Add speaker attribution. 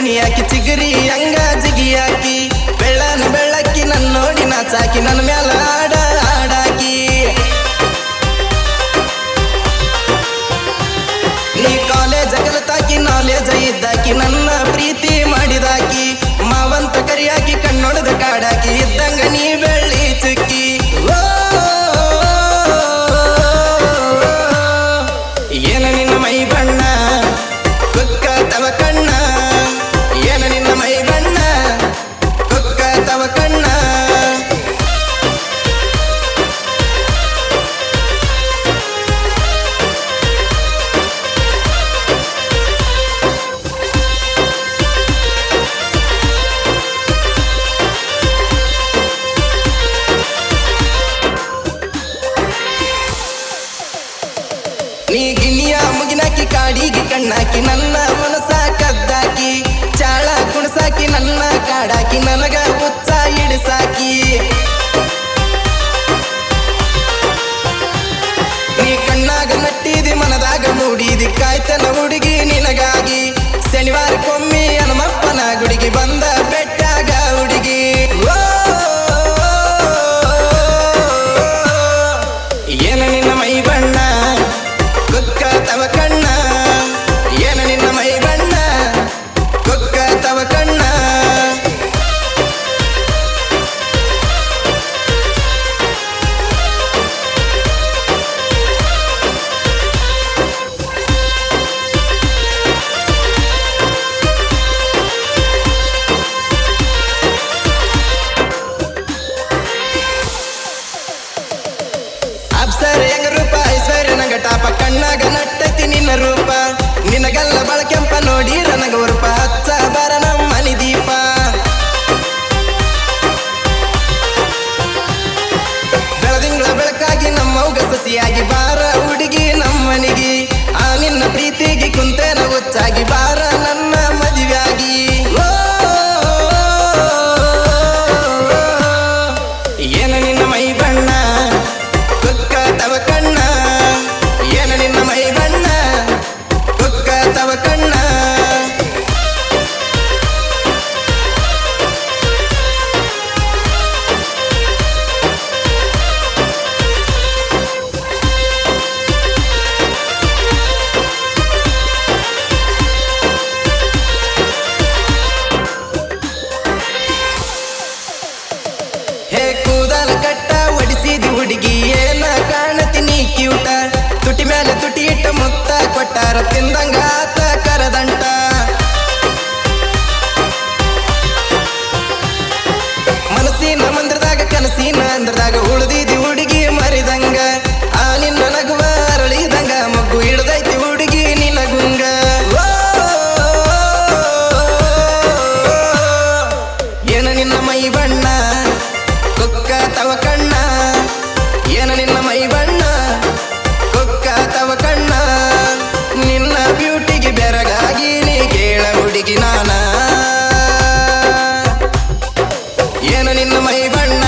Speaker 1: ಕುಣಿಯಾಕಿ ಚಿಗರಿ ಹಂಗ ಜಿಗಿಯಾಕಿ ಬೆಳ್ಳನ ಬೆಳ್ಳಕ್ಕಿ ನನ್ನ ನೋಡಿ ನಾಚಾಕಿ ನನ್ನ ಮ್ಯಾಲ ಆಡಾಕಿ ನೀ ಕಾಲೇಜ್ ಕಲಿತಾಕಿ ನಾಲೇಜ್ ಇದ್ದಾಕಿ ನನ್ನ ಪ್ರೀತಿ ಮಾಡಿದಾಕಿ ಮಾವಂತ ಕರಿಯಾಕಿ ಕಣ್ಣೊಡೆದ ಕಾಡಾಕಿ ಇದ್ದಂಗ ನೀ ಬೆಳ್ಳಿ ಚುಕ್ಕಿ ಏನ ನಿನ್ನ ಮೈ ಬಣ್ಣ ಕುಕ್ಕ ತವ ಕಣ್ಣ ಏನ ನಿನ್ನ ಮೈ ಬಣ್ಣ ಕುಕ್ಕ ತವ ಕಣ್ಣ ನೀ ಗಿಣಿಯ ಮುಗಿನಾಕಿ ಕಾಡಿಗೆ ಕಣ್ಣಾಕಿ ನನ್ನ ಮನಸ ಕದ್ದಾಕಿ ಚಾಳ ಕುಣಸಾಕಿ ನನ್ನ ಕಾಡಾಕಿ ನನಗ ಹುಚ್ಚ ಹಿಡಿಸಾಕಿ ನೀ ಕಣ್ಣಾಗ ನಟ್ಟಿದಿ ಮನದಾಗ ಮೂಡಿದಿ ಕಾಯ್ತನ ಹುಡುಗಿ ನಿನಗಾಗಿ ಶನಿವಾರಕ್ಕೊಮ್ಮೆ ಹನುಮಪ್ಪನ ಗುಡಿಗೆ ಬಂದ ಬೆಟ್ಟಾಗ ಹುಡುಗಿ ಏನ ನಿನ್ನ ಮೈ ಬಣ್ಣ ಕುಕ್ಕ ತವ ಕಣ್ಣ ಏನ ನಿನ್ನ ಮೈ ಬಣ್ಣ ಕುಕ್ಕ ತವ ಕಣ್ಣ ಅಪ್ಸರ ಹೆಂಗ ರೂಪ ಐಶ್ವರ್ಯ ನಂಗ ಟಾಪ ಕಣ್ಣಾಗ ನಟ್ಟೈತಿ ನಿನ್ನ ರೂಪ ನಿನಗಲ್ಲ ಬಳಕೆಂಪ ನೋಡಿ ನನಗ ಉರುಪ ಹಚ್ಚ ಬರ ನಮ್ಮ ಮನಿ ದೀಪ ಬೆಳದಿಂಗಳ ಬೆಳಕಾಗಿ ನಮ್ಮವ್ಗ ಸಸಿಯಾಗಿ ಬಾರ ಹುಡುಗಿ ನಮ್ಮನಿಗಿ ಆ ನಿನ್ನ ಪ್ರೀತಿಗೆ ಕುಂತೇನ ಹುಚ್ಚಾಗಿ ಬಾರ ನನ್ನ ಮದುವೆಯಾಗಿ ಏನ ನಿನ್ನ ಮೈ ಬಣ್ಣ ಕುಕ್ಕ ತವ ಕಣ್ಣ ಏನ ನಿನ್ನ ಮೈ ಬಣ್ಣ ಕುಕ್ಕ ತವ ಕಣ್ಣ ಹೇ ಕೂದಲ ಕಟ್ಟ ಒಡಿಸಿದಿ ಹುಡುಗಿ ಏನ ಕಾಣತೀನಿ ಕ್ಯೂಟ ತುಟಿ ಮೇಲೆ ತುಟಿ ಇಟ್ಟ ಮುತ್ತ ಕೊಟ್ಟಾರ ತಿಂದಂಗ ಆತ ಕರದಂಟ ಮನಸ್ಸಿನ ಮಂದ್ರದಾಗ ಕನಸಿನ ಅಂದ್ರದಾಗ ಉಳಿದಿದಿ ಹುಡುಗಿ ಮರಿದಂಗ ಆ ನಿನ್ನ ನಗುವ ಅರಳಿದಂಗ ಮಗ್ಗು ಹಿಡ್ದೈತಿ ಹುಡುಗಿ ನಿನ್ನ ಗುಂಗ ಏನ ನಿನ್ನ ಮೈ ಬಣ್ಣ ಕುಕ್ಕ ತವ ಕಣ್ಣ ಏನ ನಿನ್ನ ಮೈ ಬಣ್ಣ ಕುಕ್ಕ ತವ ಕಣ್ಣ ನಿನ್ನ ಬ್ಯೂಟಿಗೆ ಬೆರಗಾಗಿ ನೀ ಕೇಳ ಹುಡುಗಿ ನಾನ ಏನ ನಿನ್ನ ಮೈ ಬಣ್ಣ